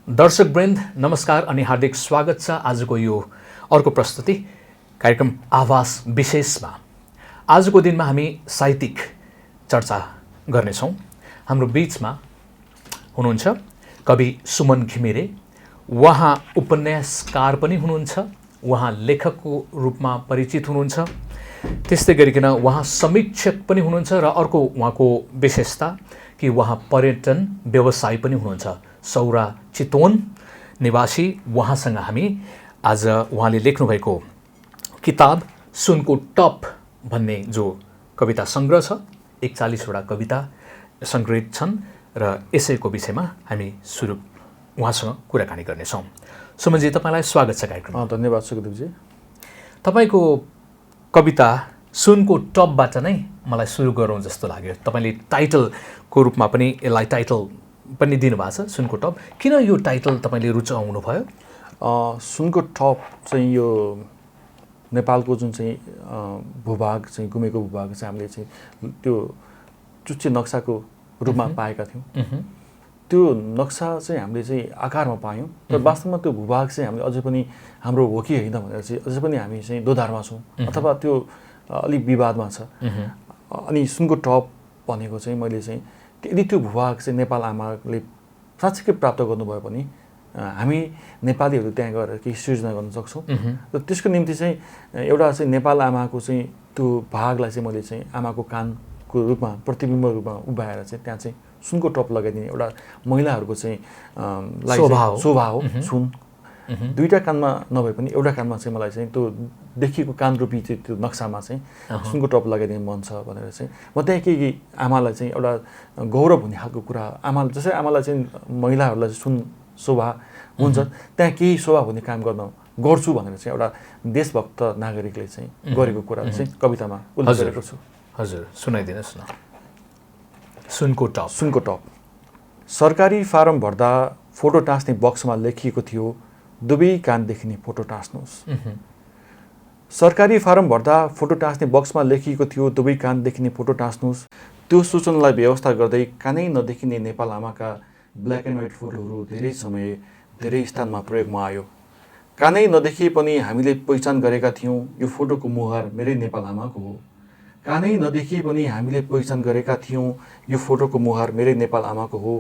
दर्शकवृन्द नमस्कार अनि हार्दिक स्वागत छ आजको यो अर्को प्रस्तुति कार्यक्रम आवास विशेषमा। आजको दिनमा हामी साहित्यिक चर्चा गर्नेछौँ। हाम्रो बीचमा हुनुहुन्छ कवि सुमन घिमिरे। उहाँ उपन्यासकार पनि हुनुहुन्छ, उहाँ लेखकको रूपमा परिचित हुनुहुन्छ, त्यस्तै गरिकन उहाँ समीक्षक पनि हुनुहुन्छ र अर्को उहाँको विशेषता कि उहाँ पर्यटन व्यवसायी पनि हुनुहुन्छ। सौरा चितवन निवासी उहाँसँग हामी आज उहाँले लेख्नुभएको किताब सुनको टप भन्ने जो कविता सङ्ग्रह छ, 41वटा कविता सङ्ग्रहित छन् र यसैको विषयमा हामी उहाँसँग कुराकानी गर्नेछौँ। सुमनजी, तपाईँलाई स्वागत छ कार्यक्रममा। धन्यवाद सुखदेवजी। तपाईँको कविता सुनको टपबाट नै मलाई सुरु गरौँ जस्तो लाग्यो। तपाईँले टाइटलको रूपमा पनि यसलाई टाइटल पनि दिनुभएको छ, सुनको टप। किन यो टाइटल तपाईँले रुचाउनु भयो? सुनको टप चाहिँ यो नेपालको जुन चाहिँ भूभाग चाहिँ गुमेको भूभाग चाहिँ हामीले चाहिँ त्यो चुच्चे नक्साको रूपमा पाएका थियौँ। त्यो नक्सा चाहिँ हामीले चाहिँ आकारमा पायौँ तर वास्तवमा त्यो भूभाग चाहिँ हामीले अझै पनि हाम्रो हो कि होइन भनेर चाहिँ अझै पनि हामी चाहिँ दोधारमा छौँ अथवा त्यो अलिक विवादमा छ। अनि सुनको टप भनेको चाहिँ मैले चाहिँ यदि त्यो भूभाग चाहिँ नेपाल आमाले साँच्चै प्राप्त गर्नुभयो भने हामी नेपालीहरू त्यहाँ गएर केही सृजना गर्न सक्छौँ। र त्यसको निम्ति चाहिँ एउटा चाहिँ नेपाल आमाको चाहिँ त्यो भागलाई चाहिँ मैले चाहिँ आमाको कानको रूपमा प्रतिबिम्ब रूपमा उभ्याएर चाहिँ त्यहाँ चाहिँ सुनको टप लगाइदिने एउटा महिलाहरूको चाहिँ शोभा हो सुन। दुईवटा कानमा नभए पनि एउटा कानमा चाहिँ मलाई चाहिँ त्यो देखिएको कान रूपी चाहिँ त्यो नक्सामा चाहिँ सुनको टप लगाइदिने मन छ भनेर चाहिँ म त्यहाँ केही आमालाई चाहिँ एउटा गौरव हुने खालको कुरा, आमा जसरी आमालाई चाहिँ महिलाहरूलाई सुन शोभा हुन्छ त्यहाँ केही शोभा हुने काम गर्छु भनेर चाहिँ एउटा देशभक्त नागरिकले चाहिँ गरेको कुरा चाहिँ कवितामा उल्लेख गरेको छु। हजुर, सुनाइदिनुहोस् न। सुनको टप। सुनको टप। सरकारी फारम भर्दा फोटो टाँस्ने बक्समा लेखिएको थियो, दुवै कान देखिने फोटो टाँस्नुहोस्। सरकारी फारम भर्दा फोटो टाँस्ने बक्समा लेखिएको थियो, दुवै कान देखिने फोटो टाँस्नुहोस्। त्यो सूचनालाई व्यवस्था गर्दै कानै नदेखिने नेपाल आमाका ब्ल्याक एन्ड व्हाइट फोटोहरू धेरै समय धेरै स्थानमा प्रयोगमा आयो। कानै नदेखिए पनि हामीले पहिचान गरेका थियौँ, यो फोटोको मुहार मेरै नेपाल आमाको हो। कानै नदेखिए पनि हामीले पहिचान गरेका थियौँ, यो फोटोको मुहार मेरै नेपाल आमाको हो।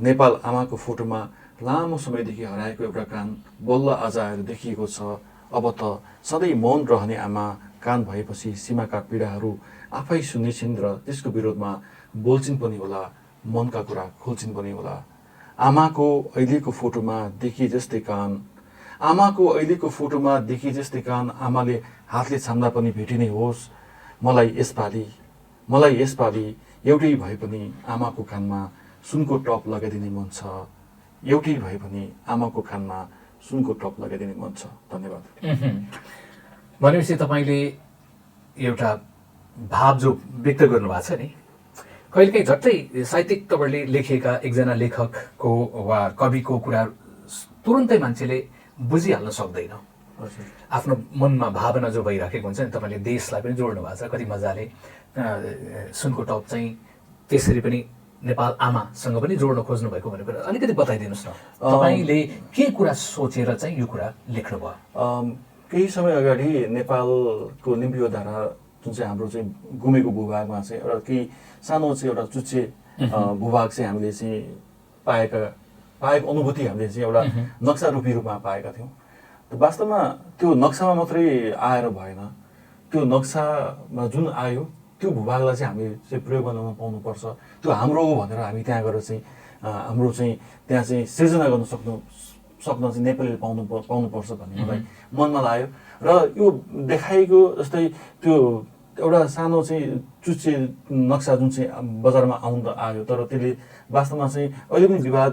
नेपाल आमाको फोटोमा लामो समयदेखि हराएको एउटा कान बल्ल आज आएर देखिएको छ। अब त सधैँ मौन रहने आमा कान भएपछि सीमाका पीडाहरू आफै सुन्नेछिन् र त्यसको विरोधमा बोल्छिन् पनि होला, मनका कुरा खोल्छिन् पनि होला। आमाको अहिलेको फोटोमा देखिए जस्तै कान, आमाको अहिलेको फोटोमा देखिए जस्तै कान, आमाले हातले छाम्दा पनि भेटिने होस्। मलाई यसपालि एउटै भए पनि आमाको कानमा सुनको टप लगाइदिने मन छ। एउटै भए पनि आमाको कानमा सुनको टप लगाइदिने मन छ। धन्यवाद। भनेपछि तपाईँले एउटा भाव जो व्यक्त गर्नुभएको छ नि, कहिलेकाहीँ झट्टै साहित्यिक तपाईँले लेखेका एकजना लेखकको वा कविको कुरा तुरुन्तै मान्छेले बुझिहाल्न सक्दैन। आफ्नो मनमा भावना जो भइराखेको हुन्छ नि, तपाईँले देशलाई पनि जोड्नु भएको छ कति मजाले। सुनको टप चाहिँ त्यसरी पनि नेपाल आमासँग पनि जोड्न खोज्नु भएको भनेको अलिकति बताइदिनुहोस् न। तपाईँले के कुरा सोचेर चाहिँ यो कुरा लेख्नुभयो? केही समय अगाडि नेपालको लिम्बू धारा जुन चाहिँ हाम्रो चाहिँ गुमेको भूभागमा चाहिँ एउटा केही सानो चाहिँ एउटा चुच्चे भूभाग चाहिँ हामीले चाहिँ पाएको अनुभूति हामीले चाहिँ एउटा नक्सा रूपी रूपमा पाएका थियौँ। वास्तवमा त्यो नक्सामा मात्रै आएर भएन, त्यो नक्सामा जुन आयो त्यो भूभागलाई चाहिँ हामीले चाहिँ प्रयोग गर्न पाउनुपर्छ। त्यो हाम्रो हो भनेर हामी त्यहाँ गएर चाहिँ हाम्रो चाहिँ त्यहाँ चाहिँ सृजना गर्न सक्न चाहिँ नेपालीले पाउनुपर्छ भन्ने मलाई मनमा लाग्यो। र यो देखाएको जस्तै त्यो एउटा सानो चाहिँ चुच्चे नक्सा जुन चाहिँ बजारमा आयो तर त्यसले वास्तवमा चाहिँ अहिले पनि विवाद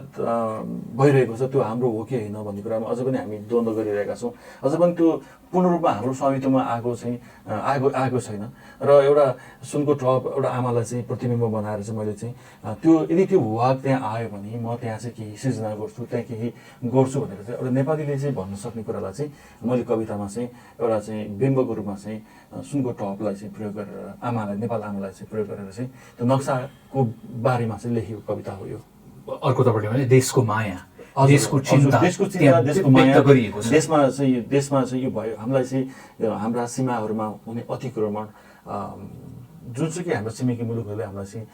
भइरहेको छ, त्यो हाम्रो हो कि होइन भन्ने कुरामा अझै पनि हामी द्वन्द्व गरिरहेका छौँ। अझै पनि त्यो पूर्ण रूपमा हाम्रो स्वामित्वमा आएको छैन। र एउटा सुनको टप एउटा आमालाई चाहिँ प्रतिबिम्ब बनाएर चाहिँ मैले चाहिँ त्यो यदि त्यो भूभाग त्यहाँ आयो भने म त्यहाँ चाहिँ केही सृजना गर्छु, त्यहाँ केही गर्छु भनेर चाहिँ एउटा नेपालीले चाहिँ भन्न सक्ने कुरालाई चाहिँ मैले कवितामा चाहिँ एउटा चाहिँ बिम्बको रूपमा चाहिँ सुनको टपलाई चाहिँ प्रयोग गरेर नेपाल आमालाई चाहिँ प्रयोग गरेर चाहिँ त्यो नक्साको बारेमा चाहिँ लेखिएको कविता हो यो। अर्को तपाईँले भने देशको माया, देशको चिन्ता देशको चिन्ता, त्यहाँ देशको व्यक्त माया गरिएको छ। देशमा चाहिँ यो भयो। हामीलाई चाहिँ हाम्रा सीमाहरूमा हुने अतिक्रमण, जुनसुकै हाम्रो छिमेकी मुलुकहरूले हामीलाई चाहिँ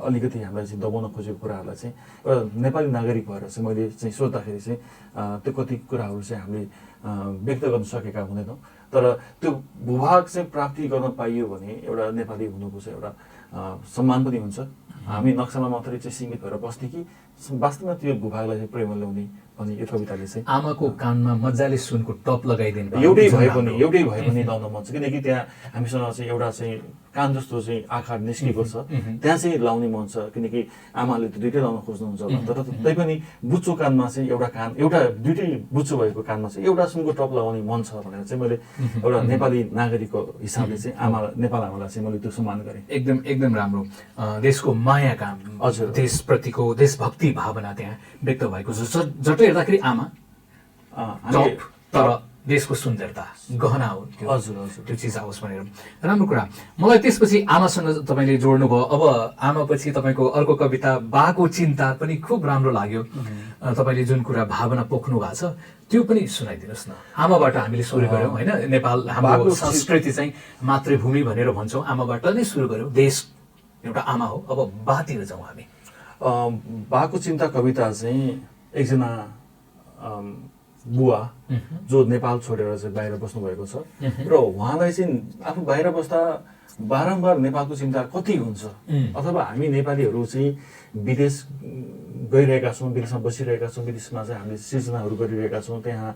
अलिकति हामीलाई चाहिँ दबाउन खोजेको कुराहरूलाई चाहिँ एउटा नेपाली नागरिक भएर चाहिँ मैले चाहिँ सोच्दाखेरि चाहिँ त्यो कति कुराहरू चाहिँ हामीले व्यक्त गर्न सकेका हुँदैनौँ। तर त्यो भूभाग चाहिँ प्राप्ति गर्न पाइयो भने एउटा नेपाली हुनुको चाहिँ एउटा सम्मान पनि हुन्छ। हामी नक्सामा मात्रै चाहिँ सीमित भएर बस्ने कि वास्तवमा त्यो भूभागलाई चाहिँ प्रेम ल्याउने भन्ने यो कविताले चाहिँ आमाको कानमा मजाले सुनको टप लगाइदिनु एउटै भए पनि लाउन मन छ। किनकि त्यहाँ हामीसँग चाहिँ एउटा चाहिँ कान जस्तो चाहिँ आकार निस्केको छ, त्यहाँ चाहिँ लाउने मन छ। किनकि आमाले त दुइटै लाउन खोज्नुहुन्छ होला, तर तैपनि बुच्चो कानमा चाहिँ एउटा दुइटै बुच्चो भएको कानमा चाहिँ एउटा सुनको टप लगाउने मन छ भनेर चाहिँ मैले एउटा नेपाली नागरिकको हिसाबले चाहिँ नेपाल आमालाई चाहिँ मैले त्यो सम्मान गरेँ। एकदम राम्रो। देशको मायाका, हजुर, देशप्रतिको देशभक्ति भावना त्यहाँ व्यक्त भएको छ। झट्टै हेर्दाखेरि आमा टप, तर देशको सुन्दरता गहना हो त्यो। हजुर हजुर, त्यो चिज आओस् भनेर राम्रो कुरा। मलाई त्यसपछि आमासँग तपाईँले जोड्नुभयो। अब आमापछि तपाईँको अर्को कविता बाको चिन्ता पनि खुब राम्रो लाग्यो। तपाईँले जुन कुरा भावना पोख्नु भएको छ त्यो पनि सुनाइदिनुहोस् न। आमाबाट हामीले सुरु गऱ्यौँ होइन, नेपाल हाम्रो संस्कृति चाहिँ मातृभूमि भनेर भन्छौँ, आमाबाट नै सुरु गऱ्यौँ। देश एउटा आमा हो। अब बातिर जाउँ हामी। बाको चिन्ता कविता चाहिँ एकजना बुवा जो नेपाल छोडेर चाहिँ बाहिर बस्नु भएको छ र उहाँलाई चाहिँ आफू बाहिर बस्दा बारम्बार नेपालको चिन्ता कति हुन्छ, अथवा हामी नेपालीहरू चाहिँ विदेश गइरहेका छौँ, विदेशमा बसिरहेका छौँ, विदेशमा चाहिँ हामीले सिर्जनाहरू गरिरहेका छौँ, त्यहाँ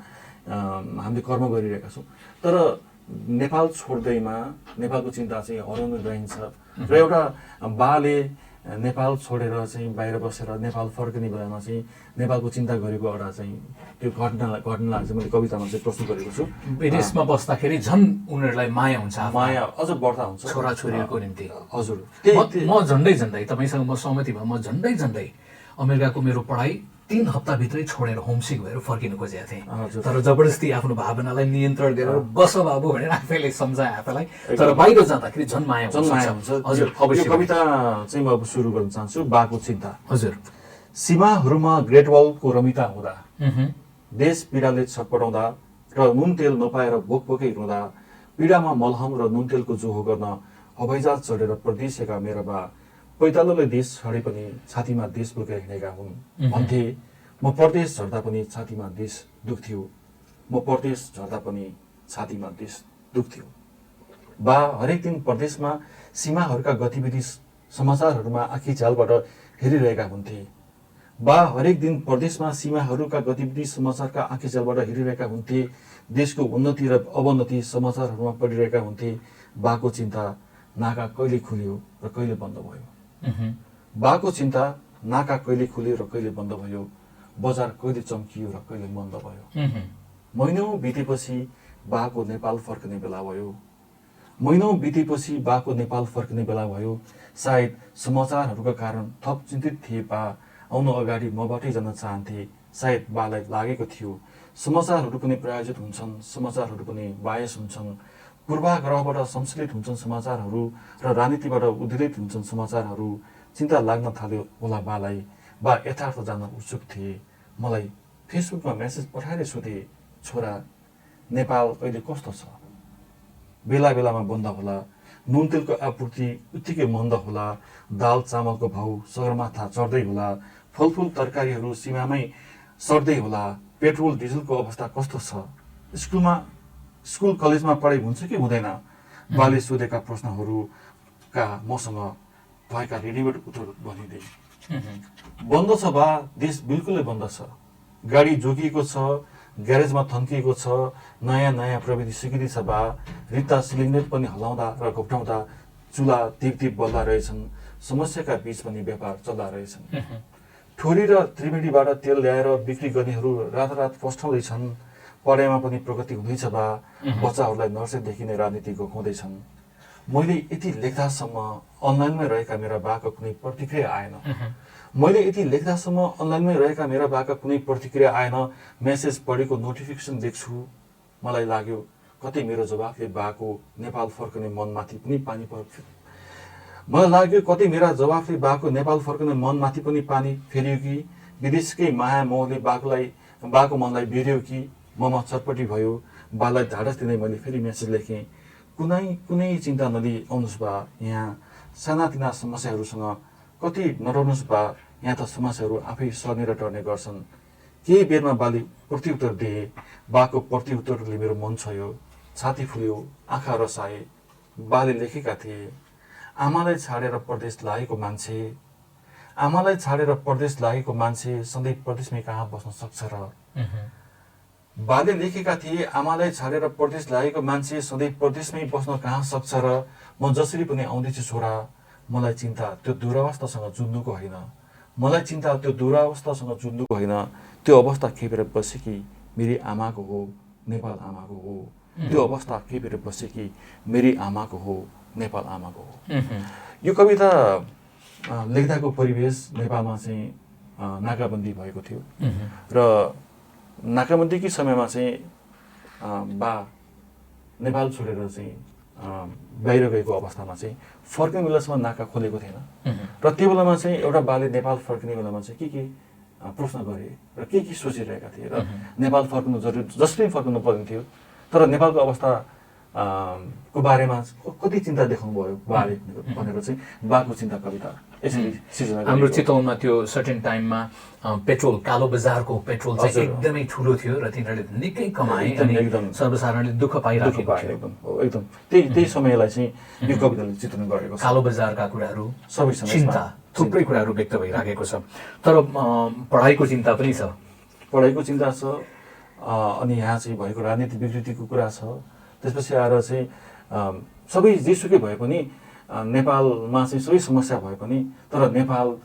हामीले कर्म गरिरहेका छौँ, तर नेपाल छोड्दैमा नेपालको चिन्ता चाहिँ हराउनु रहन्छ। र एउटा बाले नेपाल छोडेर चाहिँ बाहिर बसेर नेपाल फर्किने बेलामा चाहिँ नेपालको चिन्ता गरेको एउटा चाहिँ त्यो घटनालाई चाहिँ मैले कवितामा चाहिँ प्रस्तुत गरेको छु। विदेशमा बस्दाखेरि झन् उनीहरूलाई माया हुन्छ, माया अझ बढ्ता हुन्छ छोराछोरीहरूको निम्ति। हजुर, म झन्डै तपाईसँग म सहमति भयो। म झन्डै अमेरिकाको मेरो पढाइ 3 हप्ताभित्रै छोडेर होमसिक भएर फर्किनु खोजेको थिएँ, तर जबरजस्ती आफ्नो भावनालाई नियन्त्रण गरेर बस बाबु भनेर आफैले सम्झाएँ आफैलाई। तर बाहिर जाँदाखेरि झन् माया हुन्छ। हजुर, यो कविता चाहिँ म अब सुरु गर्न चाहन्छु। बाको चिन्ता। हजुर। सीमाहरूमा ग्रेट वलको रमिता हुँदा, देश पीडाले छटपटाउँदा र नुन तेल नपाएर भोकभोकै रुँदा, पीडामा मलहम र नुन तेलको जोहो गर्न हवाईजहाज चढेर परदेशका मेरा बा पैतालोले देश छाडे पनि छातीमा देश बोकेर हिँडेका हुन् भन्थे। म परदेश झर्दा पनि छातीमा देश दुख्थ्यो, म परदेश झर्दा पनि छातीमा देश दुख्थ्यो। बा हरेक दिन परदेशमा सीमाहरूका गतिविधि समाचारहरूमा आँखी झ्यालबाट हेरिरहेका हुन्थे। बा हरेक दिन परदेशमा सीमाहरूका गतिविधि समाचारका आँखी झ्यालबाट हेरिरहेका हुन्थे। देशको उन्नति र अवनति समाचारहरूमा पढिरहेका हुन्थे। बाको चिन्ता नाका कहिले खुल्यो र कहिले बन्द भयो। बाको चिन्ता नाका कहिले खुल्यो र कहिले बन्द भयो। बजार कहिले चम्कियो र कहिले मन्द भयो। महिनौँ बितेपछि बाको नेपाल फर्कने बेला भयो। महिनौँ बितेपछि बाको नेपाल फर्कने बेला भयो। सायद समाचारहरूका कारण थप चिन्तित थिए बा। आउनु अगाडि मबाटै जान चाहन्थे। सायद बालाई लागेको थियो समाचारहरू पनि प्रायोजित हुन्छन्, समाचारहरू पनि बायस हुन्छन्, पूर्वाग्रहबाट संश्लेषित हुन्छन् समाचारहरू र राजनीतिबाट उद्वेलित हुन्छन् समाचारहरू। चिन्ता लाग्न थाल्यो होला बालाई। बा यथार्थ जान उत्सुक थिए। मलाई फेसबुकमा मेसेज पठाएर सोधे, छोरा नेपाल अहिले कस्तो छ? बेला बेलामा बन्द होला, नुन तेलको आपूर्ति उत्तिकै मन्द होला, दाल चामलको भाउ सगरमाथा चढ्दै होला, फलफुल तरकारीहरू सीमामै सर्दै होला, पेट्रोल डिजलको अवस्था कस्तो छ? स्कुल कलेजमा पढाइ हुन्छ कि हुँदैन? बाले सोधेका प्रश्नहरूका मसँग भएका रेडिमेड उत्तर भनिदिए। बन्द छ बा, देश बिल्कुलै बन्द छ। गाडी जोगिएको छ, ग्यारेजमा थन्किएको छ, नयाँ नयाँ प्रविधि सिकिँदैछ बा। रित्ता सिलिन्डर पनि हलाउँदा र घोप्टाउँदा चुला टिप बल्दा रहेछन्। समस्याका बीच पनि व्यापार चल्दा रहेछन्। ठोरी र त्रिवेणीबाट तेल ल्याएर बिक्री गर्नेहरू रातारात फस्टाउँदैछन्। पढाइमा पनि प्रगति हुँदैछ बा। बच्चाहरूलाई नर्सरीदेखि नै राजनीति गकाउँदैछन्। मैले यति लेख्दासम्म अनलाइनमै रहेका मेरा बाका कुनै प्रतिक्रिया आएन। मेसेज पढेको नोटिफिकेसन देख्छु। मलाई लाग्यो कतै मेरो जवाफले बाको नेपाल फर्कने मनमाथि पनि पानी फेरियो कि विदेशकै माया मोहले बाको मनलाई बेर्यो कि ममा चटपटी भयो, बालाई ढाडस दिँदै मैले फेरि मेसेज लेखेँ, कुनै चिन्ता नलिई आउनुहोस् बा, यहाँ सानातिना समस्याहरूसँग कति नडराउनुहोस् बा, यहाँ त समस्याहरू आफै सर्ने र टर्ने गर्छन्। केही बेरमा बाले प्रत्युत्तर दिए, बाको प्रत्युत्तरले मेरो मन छोयो, छाती फुल्यो, आँखा रसाए। बाले लेखेका थिए, आमालाई छाडेर परदेश लागेको मान्छे सधैँ परदेशमै कहाँ बस्न सक्छ र। बाले लेखेका थिए, आमालाई छाडेर परदेश लागेको मान्छे सधैँ परदेशमै बस्न कहाँ सक्छ र। म जसरी पनि आउँदैछु छोरा, मलाई चिन्ता त्यो दुरावस्थासँग जुझ्नुको होइन, त्यो अवस्था खेपेर बसेकी मेरी आमाको हो, नेपाल आमाको हो। त्यो अवस्था खेपेर बसेकी मेरी आमाको हो, नेपाल आमाको हो। यो कविता लेख्दाको परिवेश नेपालमा चाहिँ नाकाबन्दी भएको थियो र नाकाबन्दीकै समयमा चाहिँ बा नेपाल छोडेर चाहिँ बाहिर गएको अवस्थामा चाहिँ फर्किने बेलासम्म नाका खोलेको थिएन र त्यो बेलामा चाहिँ एउटा बाले नेपाल फर्किने बेलामा चाहिँ के प्रश्न गरे र के सोचिरहेका थिए र नेपाल फर्किनु जरुरी जसरी फर्किनु पर्ने थियो, तर नेपालको अवस्था को बारेमा कति चिन्ता देखाउनु भयो बाले भनेर चाहिँ बाको चिन्ता कविता यसरी सिर्जना गरेको। हाम्रो चितवनमा त्यो सर्टेन टाइममा पेट्रोल, कालो बजारको पेट्रोल चाहिँ एकदमै ठुलो थियो र तिनीहरूले निकै कमाए अनि सर्वसाधारणले दुःख पाइरहेको थियो। एकदम त्यही समयलाई चाहिँ यो कविताले चित्रण गरेको छ। कालो बजारका कुराहरू, सबैसँग चिन्ता, थुप्रै कुराहरू व्यक्त भइरहेको छ। तर पढाइको चिन्ता पनि छ, अनि यहाँ चाहिँ भएको राजनीतिक विकृतिको कुरा छ। त्यसपछि आएर चाहिँ सबै जेसुकै भए पनि नेपालमा चाहिँ सबै समस्या भए पनि तर नेपाल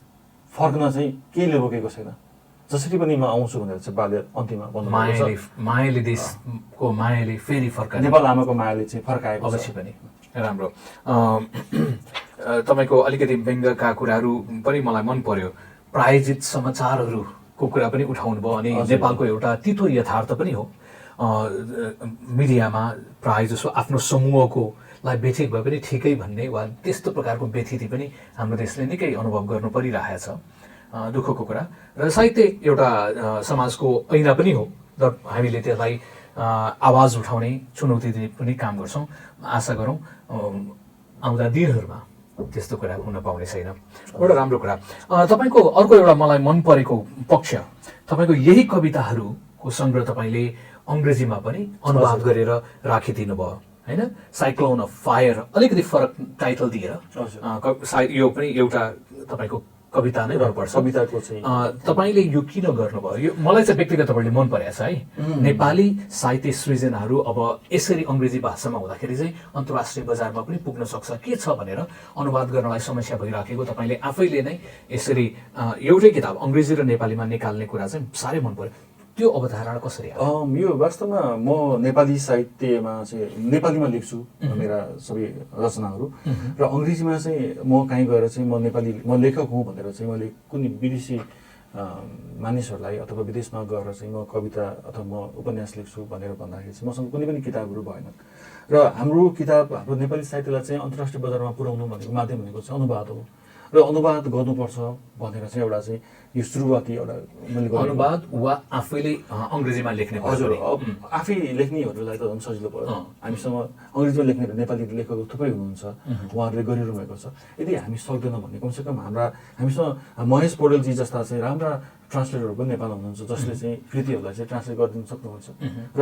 फर्कन चाहिँ केहीले रोकेको छैन। जसरी पनि म आउँछु भनेर चाहिँ बाले अन्तिममा भन्नुभएको छ। मायाले देशको मायाले फेरि फर्काए, नेपाल आमाको मायाले चाहिँ फर्काएको अवश्य पनि। राम्रो। तपाईँको अलिकति व्यङ्ग्यका कुराहरू पनि मलाई मन पर्यो। प्रायोजित समाचारहरूको कुरा पनि उठाउनु भयो अनि नेपालको एउटा तितो यथार्थ पनि हो। मिडियामा प्रायः जसो आफ्नो समूहकोलाई बेठिक भए पनि ठिकै भन्ने वा त्यस्तो प्रकारको व्यथिति पनि हाम्रो देशले निकै अनुभव गर्नु परिरहेछ। दुःखको कुरा र साहित्य एउटा समाजको ऐना पनि हो र हामीले त्यसलाई आवाज उठाउने, चुनौती दिने पनि काम गर्छौँ। आशा गरौँ आउँदा दिनहरूमा त्यस्तो कुरा हुन पाउने छैन। एउटा राम्रो कुरा। तपाईँको अर्को एउटा मलाई मन परेको पक्ष, तपाईँको यही कविताहरूको सङ्ग्रह तपाईँले अङ्ग्रेजीमा पनि अनुवाद गरेर राखिदिनु भयो होइन? साइक्लोन अफ फायर, अलिकति फरक टाइटल दिएर सायद यो पनि एउटा तपाईँको कविता नै गर्नुपर्छ। कविताको चाहिँ तपाईँले यो किन गर्नुभयो? यो मलाई चाहिँ व्यक्तिगत तपाईँले मन परेको छ है। नेपाली साहित्य सृजनाहरू अब यसरी अङ्ग्रेजी भाषामा हुँदाखेरि चाहिँ अन्तर्राष्ट्रिय बजारमा पनि पुग्न सक्छ के छ भनेर अनुवाद गर्नलाई समस्या भइराखेको तपाईँले आफैले नै यसरी एउटै किताब अङ्ग्रेजी र नेपालीमा निकाल्ने कुरा चाहिँ साह्रै मन पर्यो। त्यो अवधारणा कसरी आयो? यो वास्तवमा म नेपाली साहित्यमा चाहिँ नेपालीमा लेख्छु मेरा सबै रचनाहरू र अङ्ग्रेजीमा चाहिँ म कहीँ गएर चाहिँ म लेखक हुँ भनेर चाहिँ मैले कुनै विदेशी मानिसहरूलाई अथवा विदेशमा गएर चाहिँ म कविता अथवा म उपन्यास लेख्छु भनेर भन्दाखेरि चाहिँ मसँग कुनै पनि किताबहरू भएन र हाम्रो किताब हाम्रो नेपाली साहित्यलाई चाहिँ अन्तर्राष्ट्रिय बजारमा पुर्याउनु भनेको माध्यम भनेको चाहिँ अनुवाद हो र अनुवाद गर्नुपर्छ भनेर चाहिँ एउटा चाहिँ यो सुरुवाती एउटा मैले अनुवाद वा आफैले अङ्ग्रेजीमा लेख्ने? हजुर, आफै लेख्नेहरूलाई त झन् सजिलो पर्यो। हामीसँग अङ्ग्रेजीमा लेख्ने नेपाली लेखकहरू थुप्रै हुनुहुन्छ, उहाँहरूले गरिरहनु भएको छ। यदि हामी सक्दैनौँ भने कमसेकम हामीसँग महेश पौडेलजी जस्ता चाहिँ राम्रा ट्रान्सलेटरहरू पनि नेपालमा हुनुहुन्छ जसले चाहिँ कृतिहरूलाई चाहिँ ट्रान्सलेट गरिदिन सक्नुहुन्छ र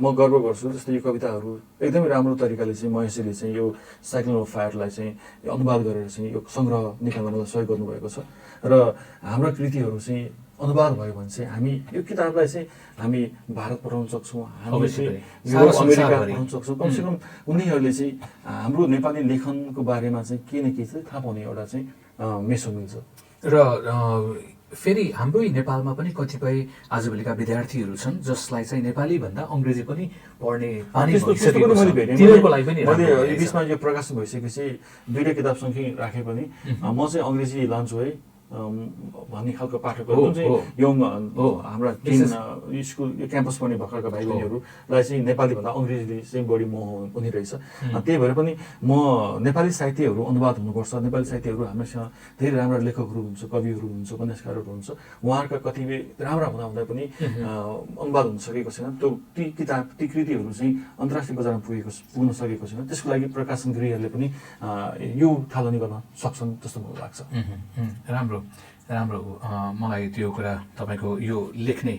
म गर्व गर्छु। जस्तै यो कविताहरू एकदमै राम्रो तरिकाले चाहिँ महेशजीले चाहिँ यो साइक्लोन अफ फायरलाई चाहिँ अनुवाद गरेर चाहिँ यो सङ्ग्रह निकाल्नलाई सहयोग गर्नुभएको छ र हाम्रा कृतिहरू चाहिँ अनुवाद भयो भने चाहिँ हामी यो किताबलाई चाहिँ हामी भारत पठाउन सक्छौँ, हामी चाहिँ युरोप अमेरिका पठाउन सक्छौँ। कमसेकम उनीहरूले चाहिँ हाम्रो नेपाली लेखनको बारेमा चाहिँ के न के चाहिँ थाहा पाउने एउटा चाहिँ मेसो मिल्छ। र फेरि हाम्रै नेपालमा पनि कतिपय आजभोलिका विद्यार्थीहरू छन् जसलाई चाहिँ नेपाली भन्दा अङ्ग्रेजी पनि पढ्ने बानी भइसकेको छ। तिनीहरूको लागि पनि मैले बिचमा यो प्रकाशन भइसकेपछि दुईवटा किताब सँगै राखे पनि म चाहिँ अङ्ग्रेजी लान्छु है भन्ने खालको पाठकहरू हो, जुन चाहिँ हो। यङ हो। हाम्रा टिन स्कुल क्याम्पस पढ्ने भर्खरका भाइ बहिनीहरूलाई चाहिँ नेपालीभन्दा अङ्ग्रेजी चाहिँ बढी मोह हुने रहेछ। त्यही भएर पनि म नेपाली साहित्यहरू अनुवाद हुनुपर्छ, नेपाली साहित्यहरू हामीसँग धेरै राम्रा लेखकहरू हुन्छ, कविहरू हुन्छ, उपन्यासकारहरू हुन्छ, उहाँहरूका कतिपय राम्रा हुँदा पनि अनुवाद हुन सकेको छैन। ती किताब ती कृतिहरू चाहिँ अन्तर्राष्ट्रिय बजारमा पुग्न सकेको छैन। त्यसको लागि प्रकाशन गृहहरूले पनि यो थालनी गर्न सक्छन् जस्तो मलाई लाग्छ। राम्रो राम्रो मलाई त्यो कुरा तपाईँको यो लेख्ने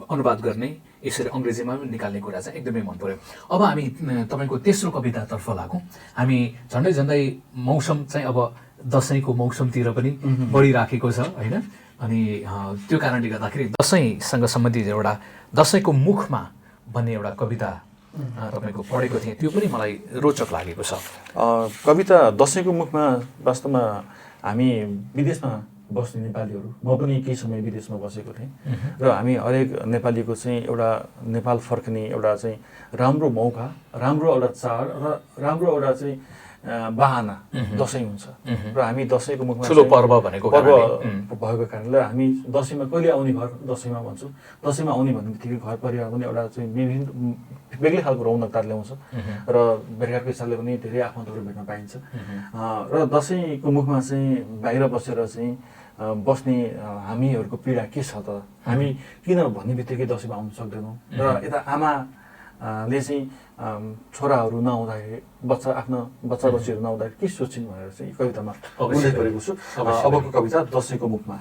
अनुवाद गर्ने यसरी अङ्ग्रेजीमा पनि निकाल्ने कुरा चाहिँ एकदमै मन पर्यो। अब हामी तपाईँको तेस्रो कवितातर्फ लागौँ। हामी झन्डै झन्डै मौसम चाहिँ अब दसैँको मौसमतिर पनि बढिराखेको छ होइन। अनि त्यो कारणले गर्दाखेरि दसैँसँग सम्बन्धित एउटा दसैँको मुखमा भन्ने एउटा कविता तपाईँको पढेको थिएँ, त्यो पनि मलाई रोचक लागेको छ। कविता दसैँको मुखमा वास्तवमा हामी विदेशमा बस्ने नेपालीहरू, म पनि केही समय विदेशमा बसेको थिएँ र हामी हरेक नेपालीको चाहिँ एउटा नेपाल फर्कने एउटा चाहिँ राम्रो मौका, राम्रो एउटा चाड र राम्रो एउटा चाहिँ बहाना दसैँ हुन्छ र हामी दसैँको मुखमा ठुलो पर्व भनेको भएको कारणले हामी दसैँमा कहिले आउने घर दसैँमा भन्छौँ। दसैँमा आउने भन्ने बित्तिकै घर परिवार पनि एउटा चाहिँ विभिन्न बेग्लै खालको रौनकता ल्याउँछ र बेरकारको हिसाबले पनि धेरै आफन्तहरू भेट्न पाइन्छ। र दसैँको मुखमा चाहिँ बाहिर बसेर चाहिँ बस्ने हामीहरूको पीडा के छ त, हामी किन भन्ने बित्तिकै दसैँमा आउन सक्दैनौँ र यता आमाले चाहिँ छोराहरू नआउँदाखेरि आफ्नो बच्चा बच्चीहरू नआउँदाखेरि के सोच्छिन् भनेर चाहिँ कवितामा उल्लेख गरेको छु। अबको कविता दसैँको मुखमा।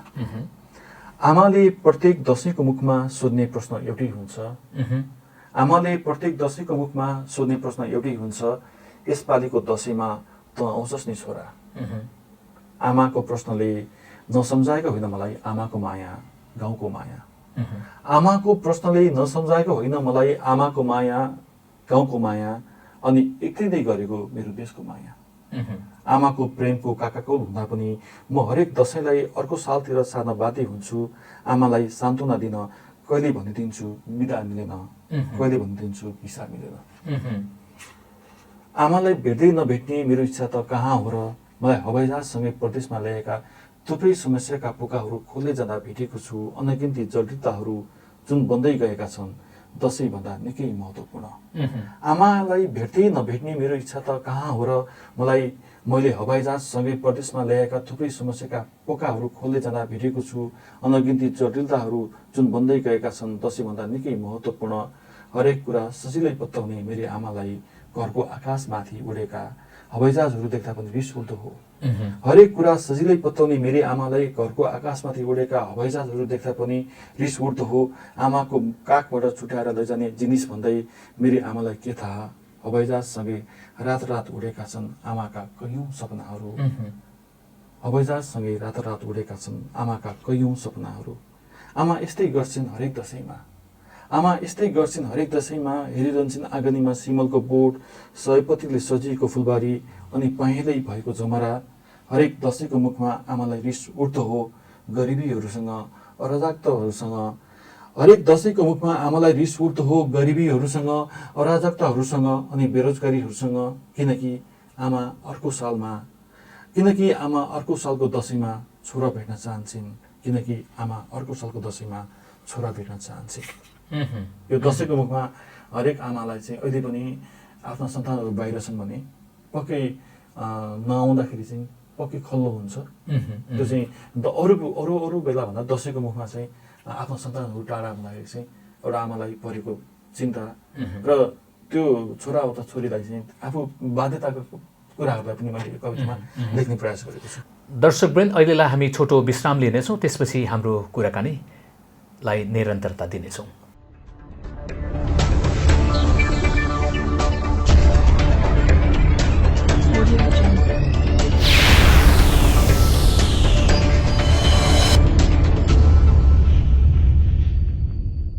आमाले प्रत्येक दसैँको मुखमा सोध्ने प्रश्न एउटै हुन्छ। आमाले प्रत्येक दसैँको मुखमा सोध्ने प्रश्न एउटै हुन्छ, यसपालिको दसैँमा त आउँछस् नि छोरा। आमाको प्रश्नले नसम्झाएको होइन मलाई आमाको माया, गाउँको माया। आमाको प्रश्नले नसम्झाएको होइन मलाई आमाको माया, गाउँको माया, अनि एक्लिँदै गरेको मेरो देशको माया। आमाको प्रेमको काकाकौल हुँदा पनि म हरेक दसैँलाई अर्को सालतिर सार्न बाध्य हुन्छु। आमालाई सान्त्वना दिन कहिले भनिदिन्छु बिदा मिलेन, कहिले भनिदिन्छु भिसा मिलेन। आमालाई भेट्दै नभेट्ने मेरो इच्छा त कहाँ हो र, मलाई हवाईजहाजसँगै प्रदेशमा ल्याएका थुप्रै समस्याका पोकाहरू खोल्दै जाँदा भेटेको छु। अनगिन्ती जटिलताहरू जुन बन्दै गएका छन् दसैँभन्दा निकै महत्त्वपूर्ण। आमालाई भेट्दै नभेट्ने मेरो इच्छा त कहाँ हो र, मैले हवाईजहाजसँगै प्रदेशमा ल्याएका थुप्रै समस्याका पोकाहरू खोल्दै जाँदा भेटेको छु। अनगिन्ती जटिलताहरू जुन बन्दै गएका छन् दसैँभन्दा निकै महत्त्वपूर्ण। हरेक कुरा सजिलै पत्याउने मेरी आमालाई घरको आकाशमाथि उडेका हवाईजहाजहरू देख्दा पनि रिस उठ्दो हो। हरेक कुरा सजिलै पत्याउने मेरी आमालाई घरको आकाशमाथि उडेका हवाईजहाजहरू देख्दा पनि रिस उठ्दो हो। आमाको काखबाट छुट्याएर लैजाने जिनिस भन्दै मेरी आमालाई के थाहा, हवाईजहाजसँगै रात उडेका छन् आमाका कैयौँ सपनाहरू। हवाईजहाजसँगै रात उडेका छन् आमाका कैयौँ सपनाहरू। आमा यस्तै गर्छिन् हरेक दसैँमा, आमा यस्तै गर्छिन् हरेक दसैँमा। हेरिरहन्छन् आँगनीमा सिमलको बोट, सयपत्रीले सजिएको फुलबारी, अनि पहेँलै भएको जमरा। हरेक दसैँको मुखमा आमालाई रिस उठ्दो हो गरिबीहरूसँग, अराजकताहरूसँग। हरेक दसैँको मुखमा आमालाई रिस उठ्दो हो गरिबीहरूसँग, अराजकताहरूसँग अनि बेरोजगारीहरूसँग। किनकि आमा अर्को सालको दसैँमा छोरा भेट्न चाहन्छन्, किनकि आमा अर्को सालको दसैँमा छोरा भेट्न चाहन्छन्। यो दसैँको मुखमा हरेक आमालाई चाहिँ अहिले पनि आफ्ना सन्तानहरू बाहिर छन् भने पक्कै नआउँदाखेरि चाहिँ पक्कै खल्लो हुन्छ। त्यो चाहिँ अरू बेलाभन्दा दसैँको मुखमा चाहिँ आफ्नो सन्तानहरू टाढा हुँदाखेरि चाहिँ एउटा आमालाई परेको चिन्ता र त्यो छोरा अथवा छोरीलाई चाहिँ आफू बाध्यताको कुराहरूलाई पनि मैले कवितामा लेख्ने प्रयास गरेको छु। दर्शकवृन्द, अहिलेलाई हामी छोटो विश्राम लिनेछौँ, त्यसपछि हाम्रो कुराकानीलाई निरन्तरता दिनेछौँ।